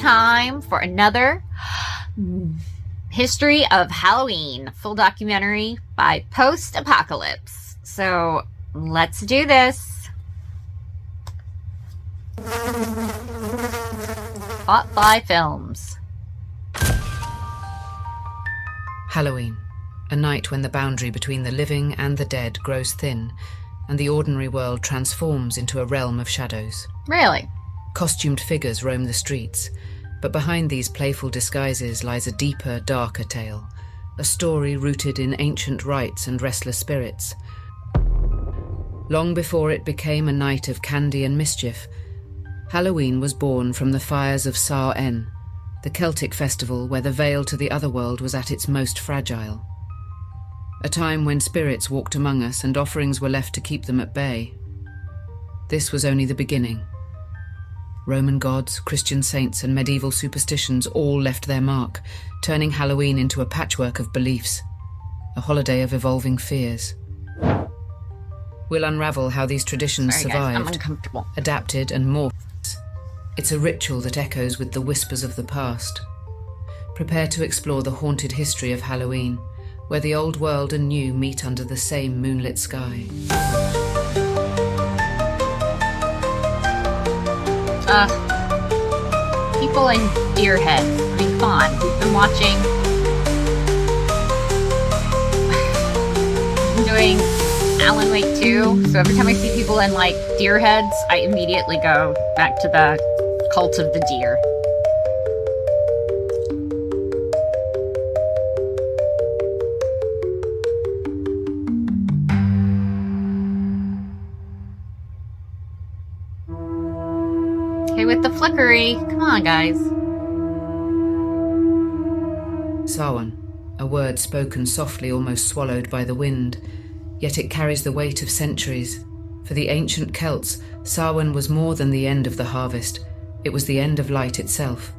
time for another History of Halloween full documentary by Post Apocalypse. So let's do this. Bought by Films. Halloween, a night when the boundary between the living and the dead grows thin, and the ordinary world transforms into a realm of shadows. Really? Costumed figures roam the streets, but behind these playful disguises lies a deeper, darker tale, a story rooted in ancient rites and restless spirits. Long before it became a night of candy and mischief, Halloween was born from the fires of Samhain, the Celtic festival where the veil to the other world was at its most fragile. A time when spirits walked among us and offerings were left to keep them at bay. This was only the beginning. Roman gods, Christian saints, and medieval superstitions all left their mark, turning Halloween into a patchwork of beliefs, a holiday of evolving fears. We'll unravel how these traditions survived, I'm uncomfortable. adapted, and morphed. It's a ritual that echoes with the whispers of the past. Prepare to explore the haunted history of Halloween, where the old world and new meet under the same moonlit sky. People in deer heads. I mean, come on. We've been watching. I'm doing Alan Wake 2, so every time I see people in, like, deer heads, I immediately go back to the cult of the deer. With the flickery. Come on, guys. Samhain, a word spoken softly, almost swallowed by the wind, yet it carries the weight of centuries. For the ancient Celts, Samhain was more than the end of the harvest. It was the end of light itself.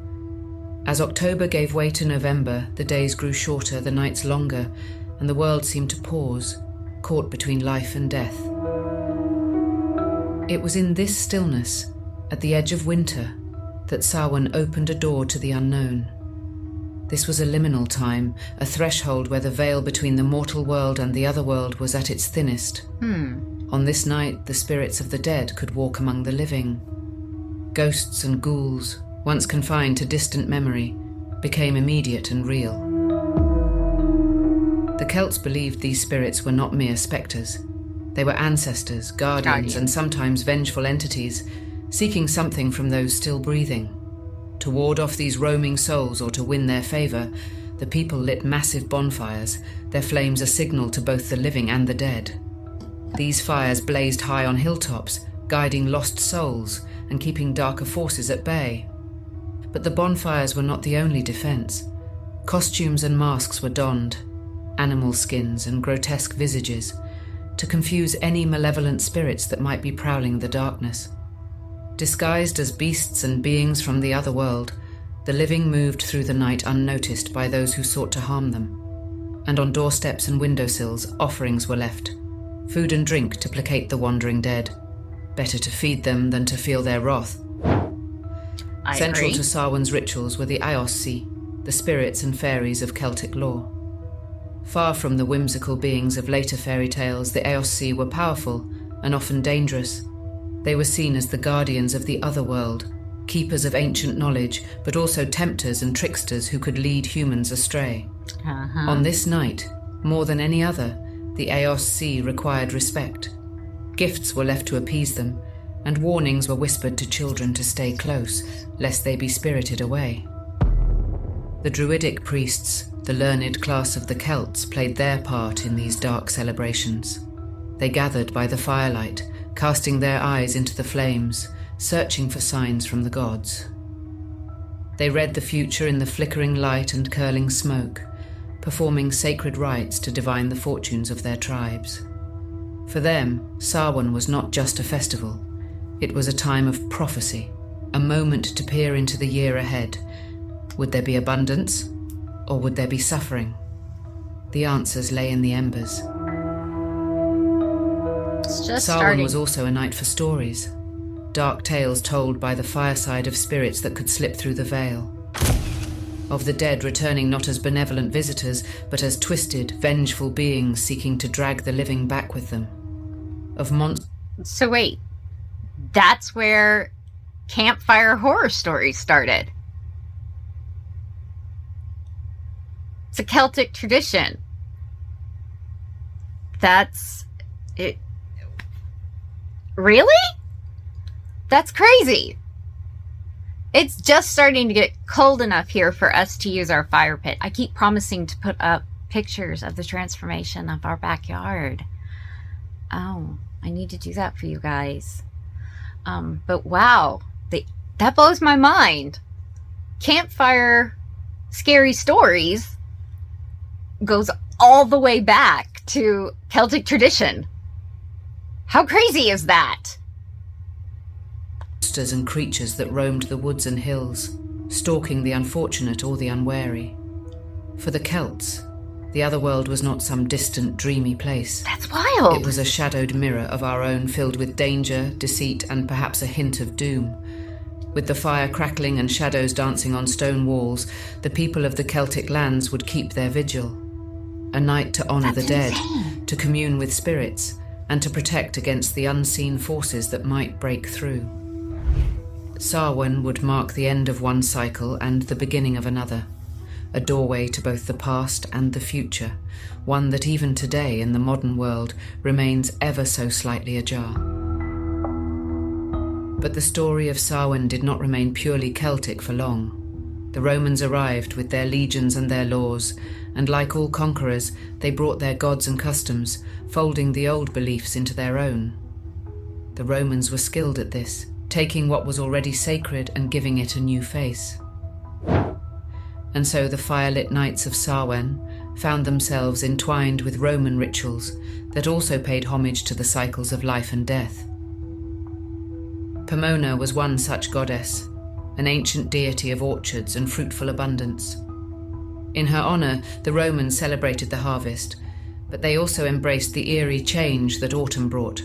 As October gave way to November, the days grew shorter, the nights longer, and the world seemed to pause, caught between life and death. It was in this stillness, at the edge of winter, that Samhain opened a door to the unknown. This was a liminal time, a threshold where the veil between the mortal world and the other world was at its thinnest. On this night, the spirits of the dead could walk among the living. Ghosts and ghouls, once confined to distant memory, became immediate and real. The Celts believed these spirits were not mere spectres. They were ancestors, guardians, and sometimes vengeful entities, seeking something from those still breathing. To ward off these roaming souls or to win their favour, the people lit massive bonfires, their flames a signal to both the living and the dead. These fires blazed high on hilltops, guiding lost souls and keeping darker forces at bay. But the bonfires were not the only defence. Costumes and masks were donned, animal skins and grotesque visages, to confuse any malevolent spirits that might be prowling the darkness. Disguised as beasts and beings from the other world, the living moved through the night unnoticed by those who sought to harm them. And on doorsteps and windowsills, offerings were left. Food and drink to placate the wandering dead. Better to feed them than to feel their wrath. Central to Samhain's rituals were the Aossi, the spirits and fairies of Celtic lore. Far from the whimsical beings of later fairy tales, the Aossi were powerful and often dangerous. They were seen as the guardians of the other world, keepers of ancient knowledge, but also tempters and tricksters who could lead humans astray. On this night, more than any other, the Aossi required respect. Gifts were left to appease them, and warnings were whispered to children to stay close, lest they be spirited away. The druidic priests, the learned class of the Celts, played their part in these dark celebrations. They gathered by the firelight, casting their eyes into the flames, searching for signs from the gods. They read the future in the flickering light and curling smoke, performing sacred rites to divine the fortunes of their tribes. For them, Samhain was not just a festival. It was a time of prophecy, a moment to peer into the year ahead. Would there be abundance, or would there be suffering? The answers lay in the embers. It's just Samhain starting. was also a night for stories. dark tales told by the fireside of spirits that could slip through the veil. Of the dead returning not as benevolent visitors, but as twisted, vengeful beings seeking to drag the living back with them. Of monsters. So wait, that's where campfire horror stories started. It's a Celtic tradition. That's it. Really? That's crazy. It's just starting to get cold enough here for us to use our fire pit. I keep promising to put up pictures of the transformation of our backyard. Oh, I need to do that for you guys. But wow, that blows my mind. Campfire scary stories goes all the way back to Celtic tradition. How crazy is that? Monsters and creatures that roamed the woods and hills, stalking the unfortunate or the unwary. For the Celts, the other world was not some distant, dreamy place. That's wild. It was a shadowed mirror of our own, filled with danger, deceit, and perhaps a hint of doom. With the fire crackling and shadows dancing on stone walls, the people of the Celtic lands would keep their vigil. A night to honor the dead, to commune with spirits, and to protect against the unseen forces that might break through. Samhain would mark the end of one cycle and the beginning of another, a doorway to both the past and the future, one that even today in the modern world remains ever so slightly ajar. But the story of Samhain did not remain purely Celtic for long. The Romans arrived with their legions and their laws, and like all conquerors, they brought their gods and customs, folding the old beliefs into their own. The Romans were skilled at this, taking what was already sacred and giving it a new face. And so the firelit nights of Samhain found themselves entwined with Roman rituals that also paid homage to the cycles of life and death. Pomona was one such goddess, an ancient deity of orchards and fruitful abundance. In her honor, the Romans celebrated the harvest, but they also embraced the eerie change that autumn brought,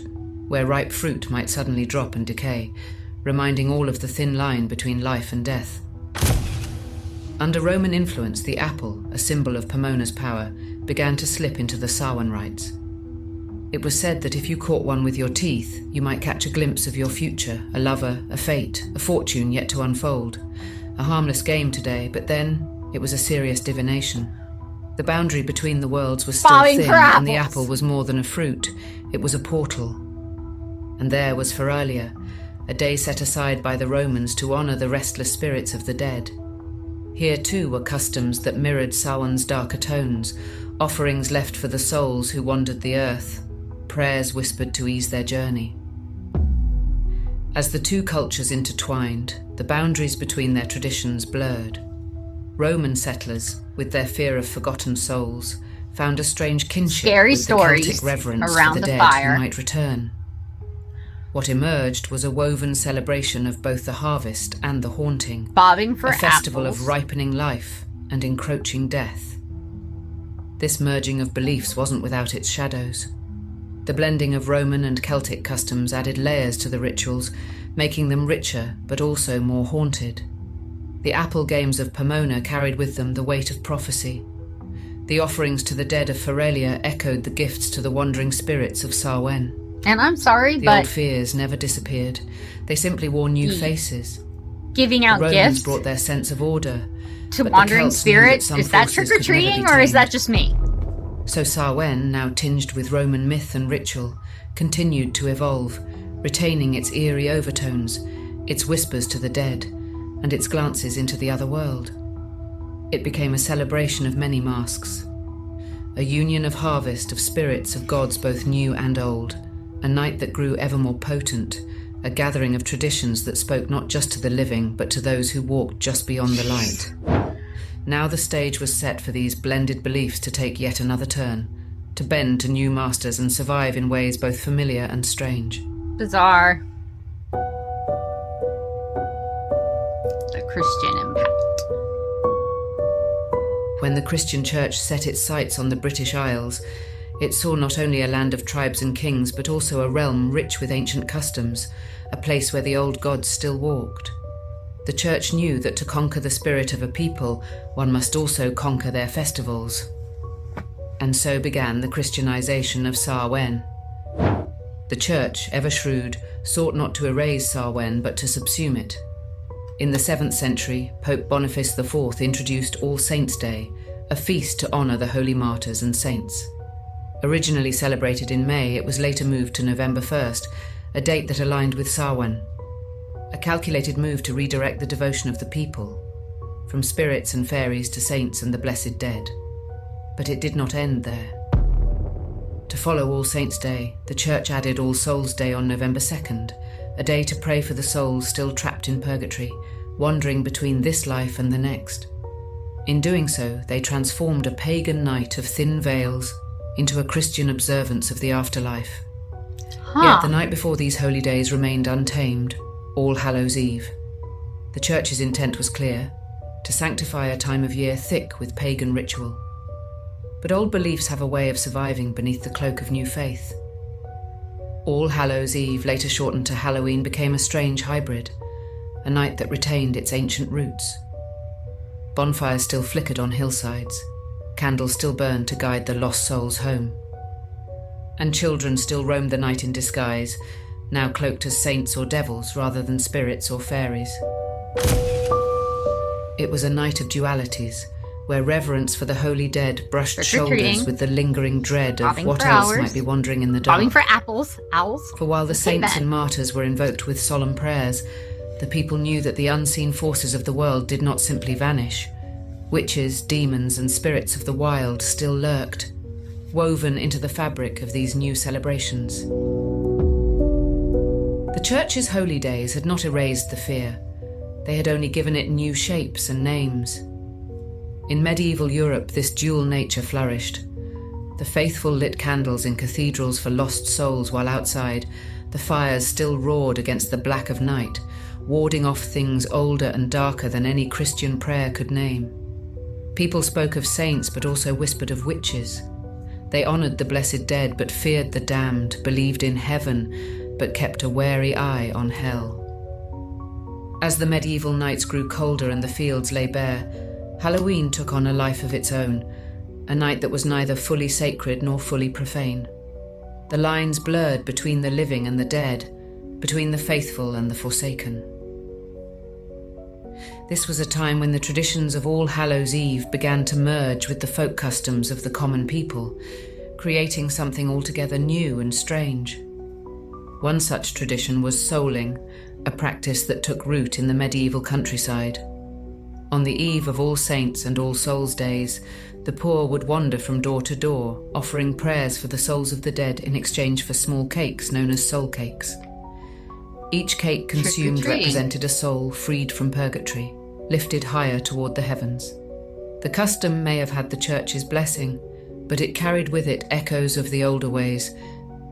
where ripe fruit might suddenly drop and decay, reminding all of the thin line between life and death. Under Roman influence, the apple, a symbol of Pomona's power, began to slip into the Samhain rites. It was said that if you caught one with your teeth, you might catch a glimpse of your future, a lover, a fate, a fortune yet to unfold. A harmless game today, but then it was a serious divination. The boundary between the worlds was still thin, and the apple was more than a fruit. It was a portal. And there was Feralia, a day set aside by the Romans to honor the restless spirits of the dead. Here too were customs that mirrored Samhain's darker tones, offerings left for the souls who wandered the earth, prayers whispered to ease their journey. As the two cultures intertwined, the boundaries between their traditions blurred. Roman settlers, with their fear of forgotten souls, found a strange kinship with the Celtic reverence for the dead who might return. What emerged was a woven celebration of both the harvest and the haunting, a festival of ripening life and encroaching death. This merging of beliefs wasn't without its shadows. The blending of Roman and Celtic customs added layers to the rituals, making them richer but also more haunted. The apple games of Pomona carried with them the weight of prophecy. The offerings to the dead of Feralia echoed the gifts to the wandering spirits of Samhain. And I'm sorry, the old fears never disappeared. They simply wore new faces. Giving out the Romans gifts brought their sense of order to wandering spirits. Is that trick-or-treating, or is that just me? So Samhain, now tinged with Roman myth and ritual, continued to evolve, retaining its eerie overtones, its whispers to the dead, and its glances into the other world. It became a celebration of many masks, a union of harvest of spirits of gods both new and old, a night that grew ever more potent, a gathering of traditions that spoke not just to the living, but to those who walked just beyond the light. Now the stage was set for these blended beliefs to take yet another turn, to bend to new masters and survive in ways both familiar and strange. Bizarre. The Christian impact. When the Christian church set its sights on the British Isles, it saw not only a land of tribes and kings, but also a realm rich with ancient customs, a place where the old gods still walked. The church knew that to conquer the spirit of a people, one must also conquer their festivals. And so began the Christianization of Samhain. The church, ever shrewd, sought not to erase Samhain but to subsume it. In the 7th century, Pope Boniface IV introduced All Saints' Day, a feast to honour the holy martyrs and saints. Originally celebrated in May, it was later moved to November 1st, a date that aligned with Samhain. A calculated move to redirect the devotion of the people, from spirits and fairies to saints and the blessed dead. But it did not end there. To follow All Saints' Day, the Church added All Souls' Day on November 2nd, a day to pray for the souls still trapped in purgatory, wandering between this life and the next. In doing so, they transformed a pagan night of thin veils into a Christian observance of the afterlife. Yet the night before these holy days remained untamed, All Hallows' Eve. The Church's intent was clear, to sanctify a time of year thick with pagan ritual. But old beliefs have a way of surviving beneath the cloak of new faith. All Hallows' Eve, later shortened to Halloween, became a strange hybrid, a night that retained its ancient roots. Bonfires still flickered on hillsides, candles still burned to guide the lost souls home. And children still roamed the night in disguise, now cloaked as saints or devils rather than spirits or fairies. It was a night of dualities, where reverence for the holy dead brushed shoulders with the lingering dread of what else might be wandering in the dark. Bobbing for owls. For while the saints and martyrs were invoked with solemn prayers, the people knew that the unseen forces of the world did not simply vanish. Witches, demons, and spirits of the wild still lurked, woven into the fabric of these new celebrations. The Church's holy days had not erased the fear. They had only given it new shapes and names. In medieval Europe, this dual nature flourished. The faithful lit candles in cathedrals for lost souls, while outside, the fires still roared against the black of night, warding off things older and darker than any Christian prayer could name. People spoke of saints, but also whispered of witches. They honoured the blessed dead, but feared the damned, believed in heaven, but kept a wary eye on hell. As the medieval nights grew colder and the fields lay bare, Halloween took on a life of its own, a night that was neither fully sacred nor fully profane. The lines blurred between the living and the dead, between the faithful and the forsaken. This was a time when the traditions of All Hallows' Eve began to merge with the folk customs of the common people, creating something altogether new and strange. One such tradition was souling, a practice that took root in the medieval countryside. On the eve of All Saints and All Souls' Days, the poor would wander from door to door, offering prayers for the souls of the dead in exchange for small cakes known as soul cakes. Each cake consumed represented a soul freed from purgatory, lifted higher toward the heavens. The custom may have had the Church's blessing, but it carried with it echoes of the older ways,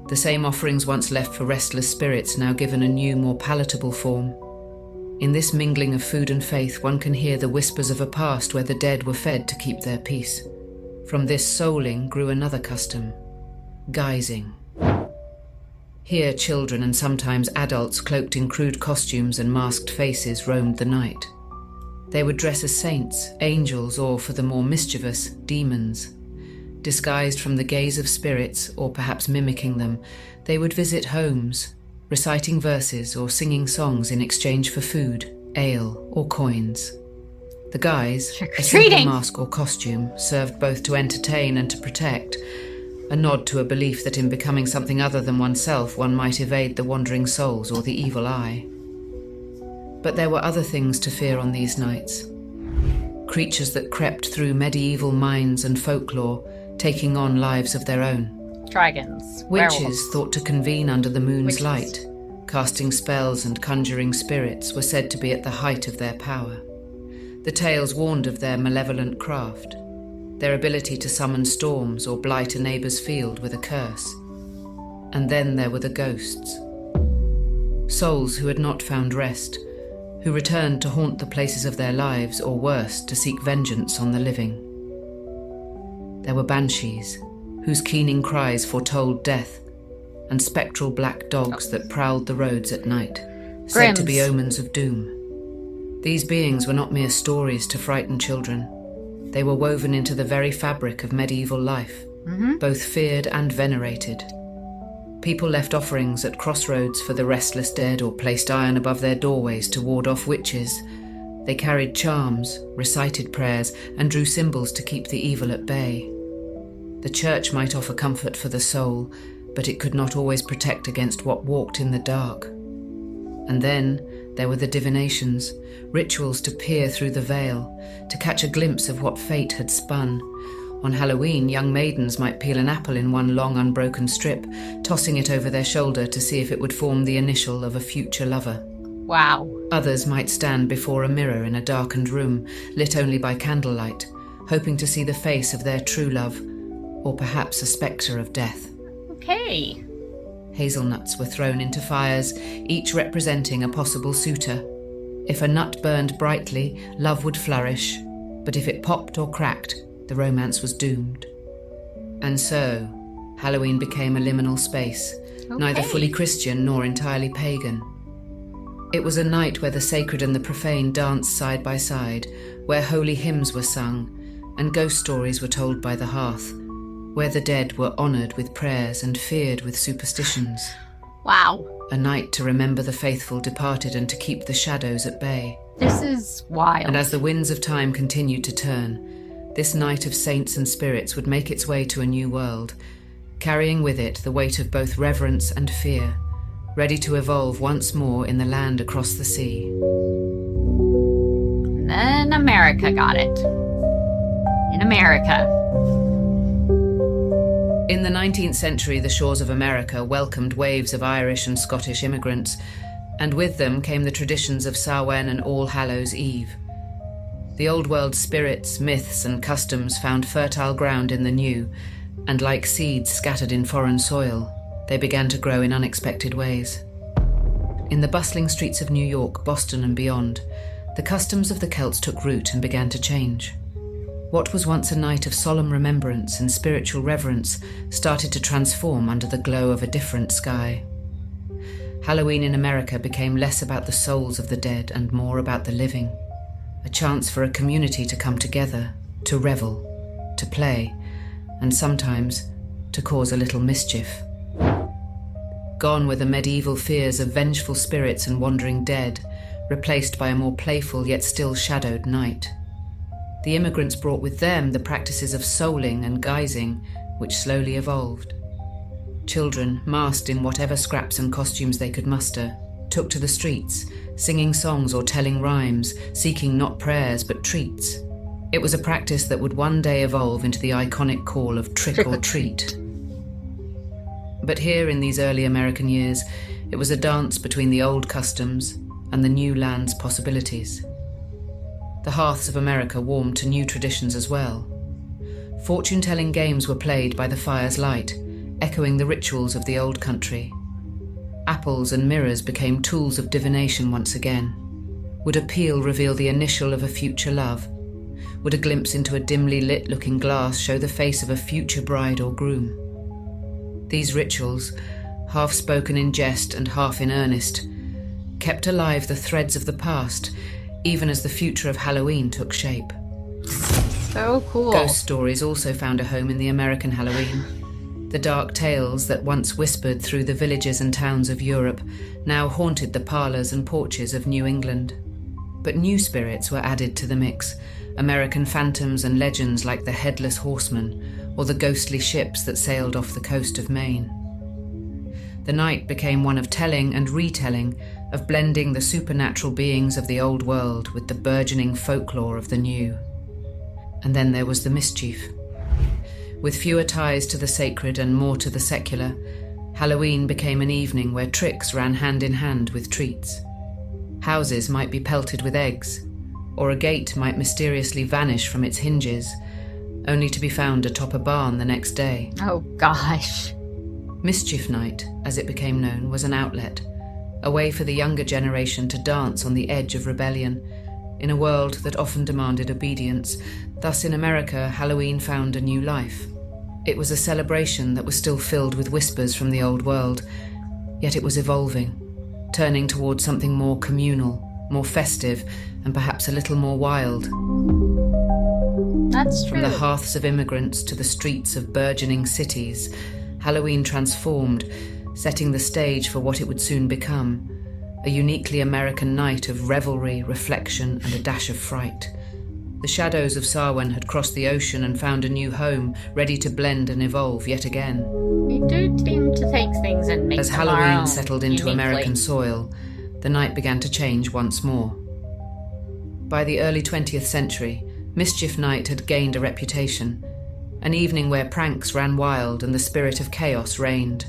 the same offerings once left for restless spirits now given a new, more palatable form. In this mingling of food and faith, one can hear the whispers of a past where the dead were fed to keep their peace. From this souling grew another custom, guising. Here children and sometimes adults cloaked in crude costumes and masked faces roamed the night. They would dress as saints, angels, or, for the more mischievous, demons. Disguised from the gaze of spirits, or perhaps mimicking them, they would visit homes, reciting verses or singing songs in exchange for food, ale, or coins. The guise, a simple mask or costume, served both to entertain and to protect, a nod to a belief that in becoming something other than oneself, one might evade the wandering souls or the evil eye. But there were other things to fear on these nights. Creatures that crept through medieval minds and folklore, taking on lives of their own. Dragons. Witches werewolves. thought to convene under the moon's light, casting spells and conjuring spirits, were said to be at the height of their power. The tales warned of their malevolent craft, their ability to summon storms or blight a neighbour's field with a curse. And then there were the ghosts. Souls who had not found rest, who returned to haunt the places of their lives, or worse, to seek vengeance on the living. There were banshees, whose keening cries foretold death, and spectral black dogs that prowled the roads at night, said to be Grims. omens of doom. These beings were not mere stories to frighten children. They were woven into the very fabric of medieval life, both feared and venerated. People left offerings at crossroads for the restless dead or placed iron above their doorways to ward off witches. They carried charms, recited prayers, and drew symbols to keep the evil at bay. The church might offer comfort for the soul, but it could not always protect against what walked in the dark. And then there were the divinations, rituals to peer through the veil, to catch a glimpse of what fate had spun. On Halloween, young maidens might peel an apple in one long unbroken strip, tossing it over their shoulder to see if it would form the initial of a future lover. Wow. Others might stand before a mirror in a darkened room, lit only by candlelight, hoping to see the face of their true love, or perhaps a spectre of death. Okay. Hazelnuts were thrown into fires, each representing a possible suitor. If a nut burned brightly, love would flourish, but if it popped or cracked, the romance was doomed. And so, Halloween became a liminal space, neither fully Christian nor entirely pagan. It was a night where the sacred and the profane danced side by side, where holy hymns were sung, and ghost stories were told by the hearth, where the dead were honoured with prayers and feared with superstitions. Wow. A night to remember the faithful departed and to keep the shadows at bay. This is wild. And as the winds of time continued to turn, this night of saints and spirits would make its way to a new world, carrying with it the weight of both reverence and fear, ready to evolve once more in the land across the sea. And then America got it. In America. In the 19th century, the shores of America welcomed waves of Irish and Scottish immigrants, and with them came the traditions of Samhain and All Hallows' Eve. The old world spirits, myths, and customs found fertile ground in the new, and like seeds scattered in foreign soil, they began to grow in unexpected ways. In the bustling streets of New York, Boston, and beyond, the customs of the Celts took root and began to change. What was once a night of solemn remembrance and spiritual reverence started to transform under the glow of a different sky. Halloween in America became less about the souls of the dead and more about the living, a chance for a community to come together, to revel, to play, and sometimes to cause a little mischief. Gone were the medieval fears of vengeful spirits and wandering dead, replaced by a more playful yet still shadowed night. The immigrants brought with them the practices of souling and guising, which slowly evolved. Children, masked in whatever scraps and costumes they could muster, took to the streets, singing songs or telling rhymes, seeking not prayers but treats. It was a practice that would one day evolve into the iconic call of trick or treat. But here in these early American years, it was a dance between the old customs and the new land's possibilities. The hearths of America warmed to new traditions as well. Fortune-telling games were played by the fire's light, echoing the rituals of the old country. Apples and mirrors became tools of divination once again. Would a peel reveal the initial of a future love? Would a glimpse into a dimly lit looking glass show the face of a future bride or groom? These rituals, half spoken in jest and half in earnest, kept alive the threads of the past, even as the future of Halloween took shape. So cool. Ghost stories also found a home in the American Halloween. The dark tales that once whispered through the villages and towns of Europe now haunted the parlours and porches of New England. But new spirits were added to the mix, American phantoms and legends like the Headless Horseman or the ghostly ships that sailed off the coast of Maine. The night became one of telling and retelling, of blending the supernatural beings of the old world with the burgeoning folklore of the new. And then there was the mischief. With fewer ties to the sacred and more to the secular, Halloween became an evening where tricks ran hand in hand with treats. Houses might be pelted with eggs, or a gate might mysteriously vanish from its hinges, only to be found atop a barn the next day. Oh gosh. Mischief Night, as it became known, was an outlet, a way for the younger generation to dance on the edge of rebellion, in a world that often demanded obedience. Thus in America, Halloween found a new life. It was a celebration that was still filled with whispers from the old world, yet it was evolving, turning towards something more communal, more festive, and perhaps a little more wild. That's true. From the hearths of immigrants to the streets of burgeoning cities, Halloween transformed, setting the stage for what it would soon become, a uniquely American night of revelry, reflection, and a dash of fright. The shadows of Samhain had crossed the ocean and found a new home, ready to blend and evolve yet again. We do seem to take things and make As them our Halloween own, settled into uniquely. American soil, the night began to change once more. By the early 20th century, Mischief Night had gained a reputation, an evening where pranks ran wild and the spirit of chaos reigned.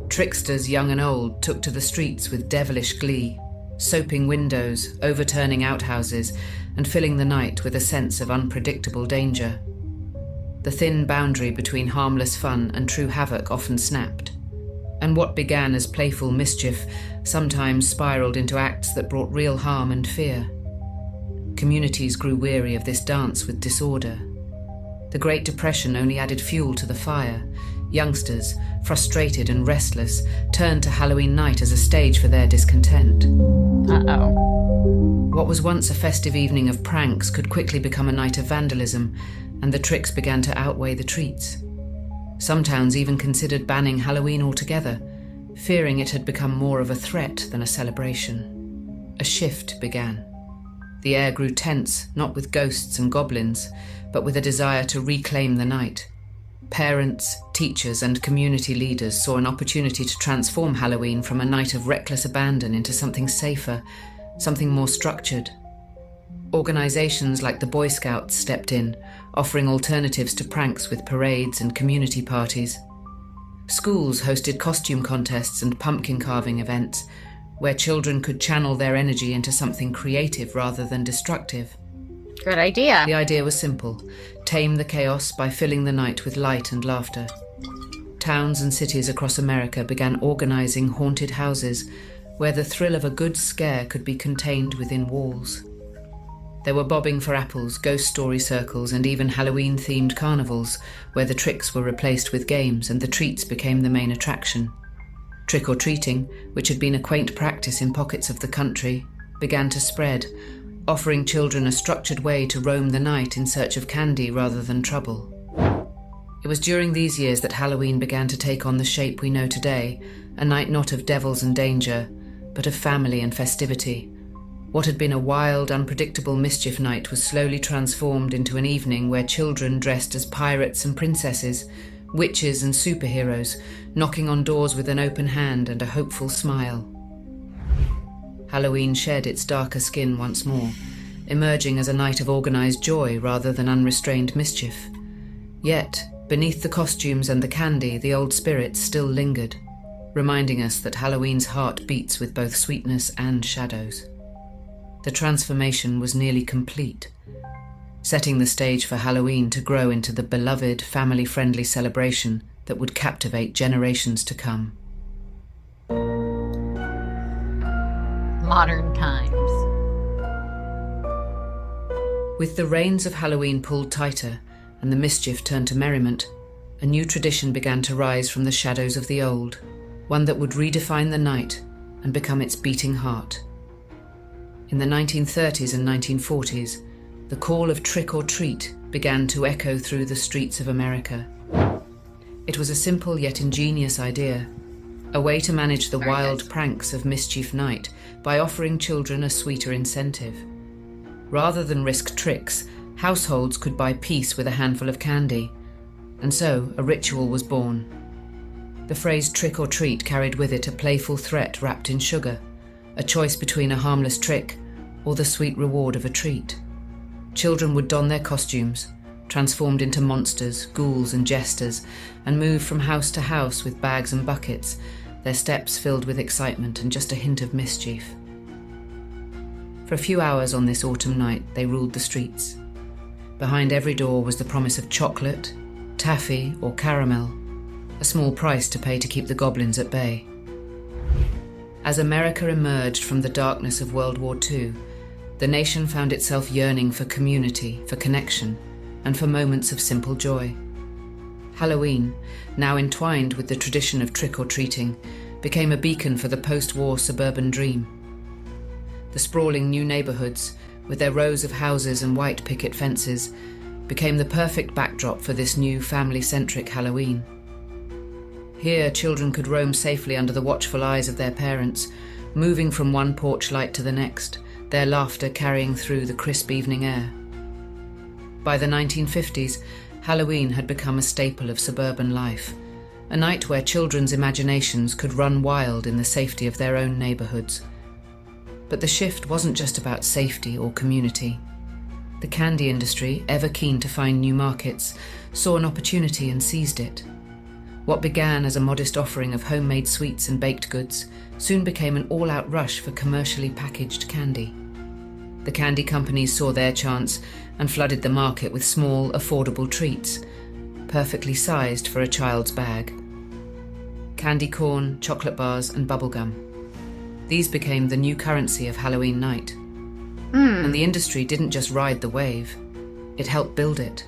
Tricksters young and old took to the streets with devilish glee, soaping windows, overturning outhouses, and filling the night with a sense of unpredictable danger. The thin boundary between harmless fun and true havoc often snapped, and what began as playful mischief sometimes spiraled into acts that brought real harm and fear. Communities grew weary of this dance with disorder. The Great Depression only added fuel to the fire. Youngsters, frustrated and restless, turned to Halloween night as a stage for their discontent. Uh-oh. What was once a festive evening of pranks could quickly become a night of vandalism, and the tricks began to outweigh the treats. Some towns even considered banning Halloween altogether, fearing it had become more of a threat than a celebration. A shift began. The air grew tense, not with ghosts and goblins, but with a desire to reclaim the night. Parents, teachers, and community leaders saw an opportunity to transform Halloween from a night of reckless abandon into something safer, something more structured. Organizations like the Boy Scouts stepped in, offering alternatives to pranks with parades and community parties. Schools hosted costume contests and pumpkin carving events, where children could channel their energy into something creative rather than destructive. Good idea. The idea was simple: tame the chaos by filling the night with light and laughter. Towns and cities across America began organizing haunted houses, where the thrill of a good scare could be contained within walls. There were bobbing for apples, ghost story circles, and even Halloween-themed carnivals, where the tricks were replaced with games and the treats became the main attraction. Trick-or-treating, which had been a quaint practice in pockets of the country, began to spread, offering children a structured way to roam the night in search of candy rather than trouble. It was during these years that Halloween began to take on the shape we know today, a night not of devils and danger, but of family and festivity. What had been a wild, unpredictable mischief night was slowly transformed into an evening where children dressed as pirates and princesses, witches and superheroes, knocking on doors with an open hand and a hopeful smile. Halloween shed its darker skin once more, emerging as a night of organized joy rather than unrestrained mischief. Yet, beneath the costumes and the candy, the old spirits still lingered, reminding us that Halloween's heart beats with both sweetness and shadows. The transformation was nearly complete, setting the stage for Halloween to grow into the beloved, family-friendly celebration that would captivate generations to come. Modern times. With the reins of Halloween pulled tighter and the mischief turned to merriment, a new tradition began to rise from the shadows of the old, one that would redefine the night and become its beating heart. In the 1930s and 1940s, the call of trick or treat began to echo through the streets of America. It was a simple yet ingenious idea, a way to manage the wild pranks of Mischief Night by offering children a sweeter incentive. Rather than risk tricks, households could buy peace with a handful of candy, and so a ritual was born. The phrase trick or treat carried with it a playful threat wrapped in sugar, a choice between a harmless trick or the sweet reward of a treat. Children would don their costumes, transformed into monsters, ghouls and jesters, and move from house to house with bags and buckets, their steps filled with excitement and just a hint of mischief. For a few hours on this autumn night, they ruled the streets. Behind every door was the promise of chocolate, taffy or caramel, a small price to pay to keep the goblins at bay. As America emerged from the darkness of World War II, the nation found itself yearning for community, for connection, and for moments of simple joy. Halloween, now entwined with the tradition of trick-or-treating, became a beacon for the post-war suburban dream. The sprawling new neighborhoods, with their rows of houses and white picket fences, became the perfect backdrop for this new family-centric Halloween. Here, children could roam safely under the watchful eyes of their parents, moving from one porch light to the next, their laughter carrying through the crisp evening air. By the 1950s, Halloween had become a staple of suburban life, a night where children's imaginations could run wild in the safety of their own neighborhoods. But the shift wasn't just about safety or community. The candy industry, ever keen to find new markets, saw an opportunity and seized it. What began as a modest offering of homemade sweets and baked goods soon became an all-out rush for commercially packaged candy. The candy companies saw their chance and flooded the market with small, affordable treats, perfectly sized for a child's bag. Candy corn, chocolate bars, and bubblegum. These became the new currency of Halloween night. And the industry didn't just ride the wave, it helped build it.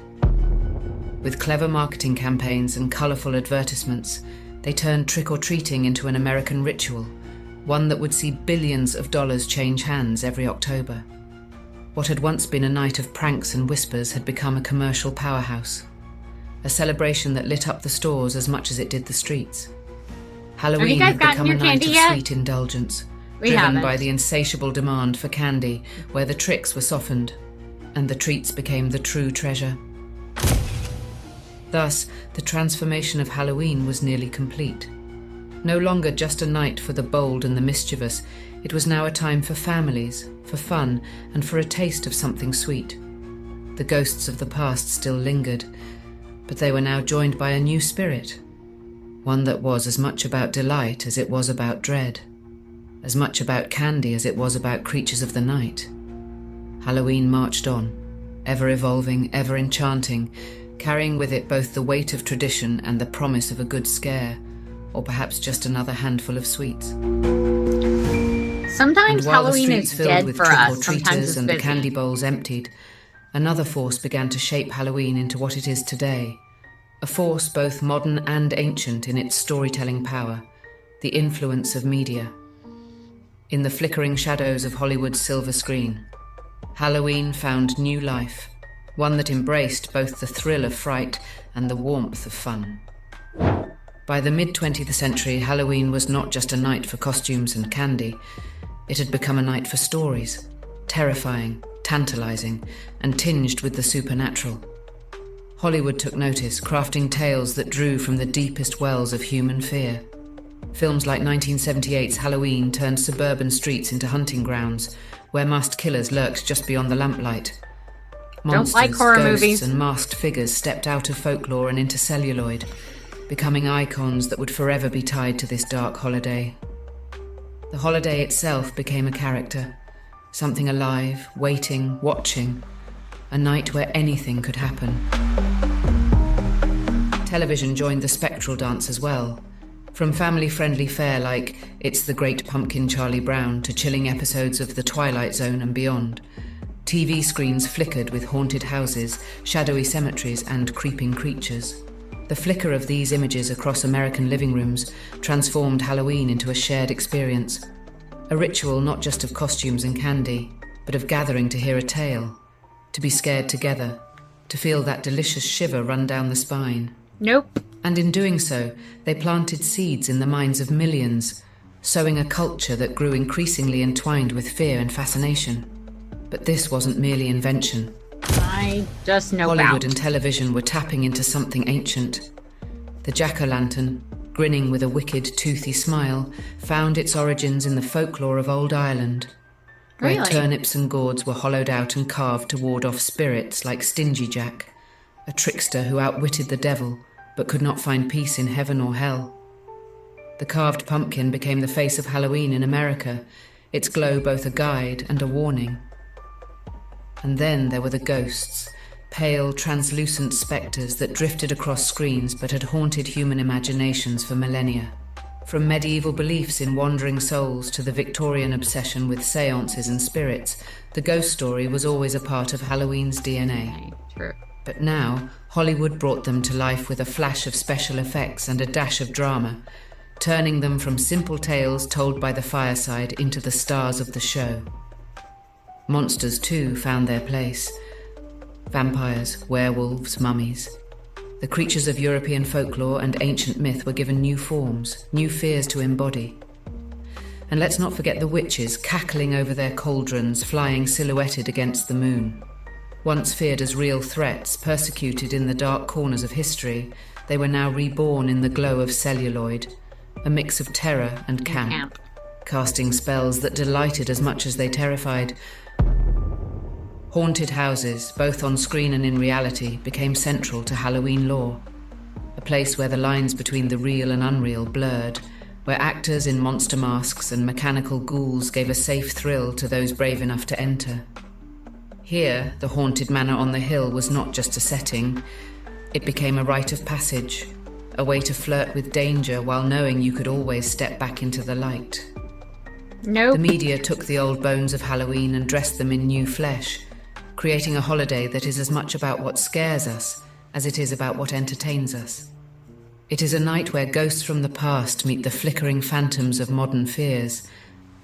With clever marketing campaigns and colourful advertisements, they turned trick-or-treating into an American ritual, one that would see billions of dollars change hands every October. What had once been a night of pranks and whispers had become a commercial powerhouse, a celebration that lit up the stores as much as it did the streets. Halloween had become a night of sweet indulgence, driven by the insatiable demand for candy, where the tricks were softened, and the treats became the true treasure. Thus, the transformation of Halloween was nearly complete. No longer just a night for the bold and the mischievous, it was now a time for families, for fun, and for a taste of something sweet. The ghosts of the past still lingered, but they were now joined by a new spirit, one that was as much about delight as it was about dread, as much about candy as it was about creatures of the night. Halloween marched on, ever evolving, ever enchanting, carrying with it both the weight of tradition and the promise of a good scare, or perhaps just another handful of sweets. Sometimes Halloween is dead with for us, trick-or-treaters and the candy bowls emptied, another force began to shape Halloween into what it is today, a force both modern and ancient in its storytelling power, the influence of media. In the flickering shadows of Hollywood's silver screen, Halloween found new life, one that embraced both the thrill of fright and the warmth of fun. By the mid-20th century, Halloween was not just a night for costumes and candy. It had become a night for stories, terrifying, tantalizing, and tinged with the supernatural. Hollywood took notice, crafting tales that drew from the deepest wells of human fear. Films like 1978's Halloween turned suburban streets into hunting grounds, where masked killers lurked just beyond the lamplight. Monsters, don't like horror ghosts, movies. And masked figures stepped out of folklore and into celluloid, becoming icons that would forever be tied to this dark holiday. The holiday itself became a character, something alive, waiting, watching, a night where anything could happen. Television joined the spectral dance as well. From family-friendly fare like It's the Great Pumpkin Charlie Brown to chilling episodes of The Twilight Zone and beyond, TV screens flickered with haunted houses, shadowy cemeteries, and creeping creatures. The flicker of these images across American living rooms transformed Halloween into a shared experience, a ritual not just of costumes and candy, but of gathering to hear a tale, to be scared together, to feel that delicious shiver run down the spine. Nope. And in doing so, they planted seeds in the minds of millions, sowing a culture that grew increasingly entwined with fear and fascination. But this wasn't merely invention. I just know Hollywood and television were tapping into something ancient. The jack-o'-lantern, grinning with a wicked, toothy smile, found its origins in the folklore of old Ireland, where Really? turnips and gourds were hollowed out and carved to ward off spirits like Stingy Jack, a trickster who outwitted the devil but could not find peace in heaven or hell. The carved pumpkin became the face of Halloween in America, its glow both a guide and a warning. And then there were the ghosts, pale, translucent spectres that drifted across screens but had haunted human imaginations for millennia. From medieval beliefs in wandering souls to the Victorian obsession with seances and spirits, the ghost story was always a part of Halloween's DNA. True. But now, Hollywood brought them to life with a flash of special effects and a dash of drama, turning them from simple tales told by the fireside into the stars of the show. Monsters, too, found their place. Vampires, werewolves, mummies. The creatures of European folklore and ancient myth were given new forms, new fears to embody. And let's not forget the witches cackling over their cauldrons, flying silhouetted against the moon. Once feared as real threats, persecuted in the dark corners of history, they were now reborn in the glow of celluloid, a mix of terror and camp, casting spells that delighted as much as they terrified. Haunted houses, both on screen and in reality, became central to Halloween lore, a place where the lines between the real and unreal blurred, where actors in monster masks and mechanical ghouls gave a safe thrill to those brave enough to enter. Here, the haunted manor on the hill was not just a setting, it became a rite of passage, a way to flirt with danger while knowing you could always step back into the light. Nope. The media took the old bones of Halloween and dressed them in new flesh, creating a holiday that is as much about what scares us as it is about what entertains us. It is a night where ghosts from the past meet the flickering phantoms of modern fears,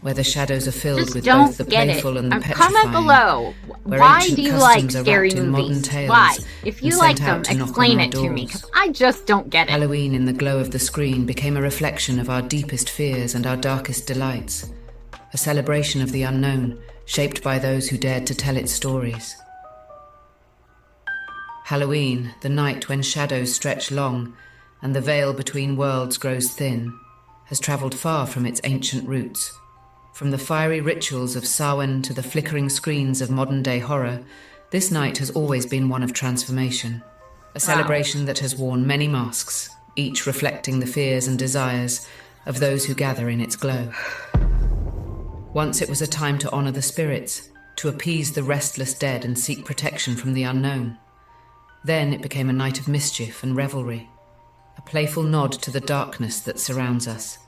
where the shadows are filled with both the playful and the petrifying. Comment below. Why do you like scary movies? Why? If you like them, explain it to me, because I just don't get it. Halloween in the glow of the screen became a reflection of our deepest fears and our darkest delights, a celebration of the unknown, shaped by those who dared to tell its stories. Halloween, the night when shadows stretch long and the veil between worlds grows thin, has travelled far from its ancient roots. From the fiery rituals of Samhain to the flickering screens of modern-day horror, this night has always been one of transformation, a celebration that has worn many masks, each reflecting the fears and desires of those who gather in its glow. Once it was a time to honour the spirits, to appease the restless dead and seek protection from the unknown. Then it became a night of mischief and revelry, a playful nod to the darkness that surrounds us.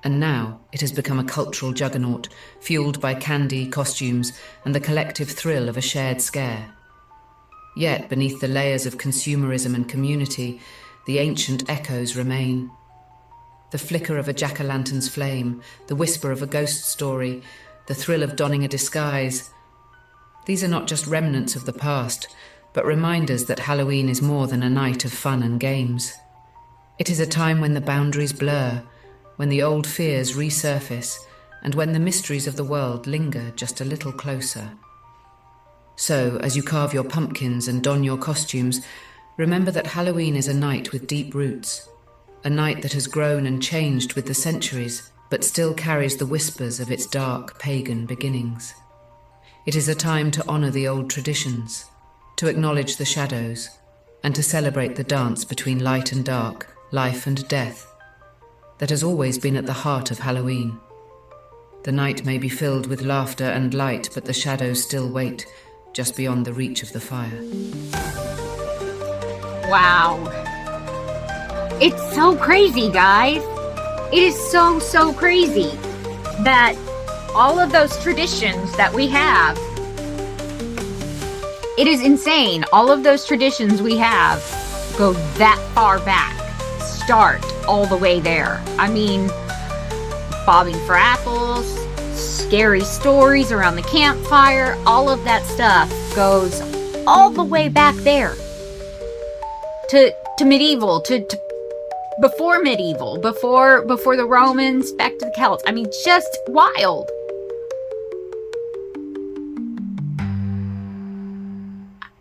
And now it has become a cultural juggernaut, fueled by candy, costumes, and the collective thrill of a shared scare. Yet, beneath the layers of consumerism and community, the ancient echoes remain. The flicker of a jack-o'-lantern's flame, the whisper of a ghost story, the thrill of donning a disguise. These are not just remnants of the past, but reminders that Halloween is more than a night of fun and games. It is a time when the boundaries blur, when the old fears resurface, and when the mysteries of the world linger just a little closer. So, as you carve your pumpkins and don your costumes, remember that Halloween is a night with deep roots, a night that has grown and changed with the centuries, but still carries the whispers of its dark, pagan beginnings. It is a time to honour the old traditions, to acknowledge the shadows, and to celebrate the dance between light and dark, life and death, that has always been at the heart of Halloween. The night may be filled with laughter and light, but the shadows still wait, just beyond the reach of the fire. Wow. It's so crazy, guys. It is so crazy that all of those traditions that we have, it is insane. All of those traditions we have go that far back, start all the way there. I mean, bobbing for apples, scary stories around the campfire, all of that stuff goes all the way back there to medieval, to before medieval, before the Romans, back to the Celts. I mean, just wild.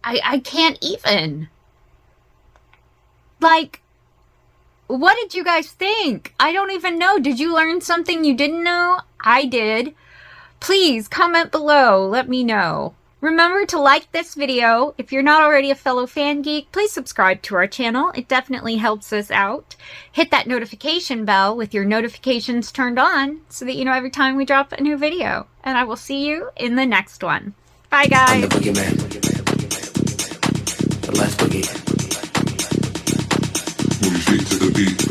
I can't even. Like, what did you guys think? I don't even know. Did you learn something you didn't know? I did. Please comment below. Let me know. Remember to like this video. If you're not already a fellow fan geek, please subscribe to our channel. It definitely helps us out. Hit that notification bell with your notifications turned on so that you know every time we drop a new video. And I will see you in the next one. Bye, guys. I'm the boogeyman. The last boogie. Move your feet to the beat.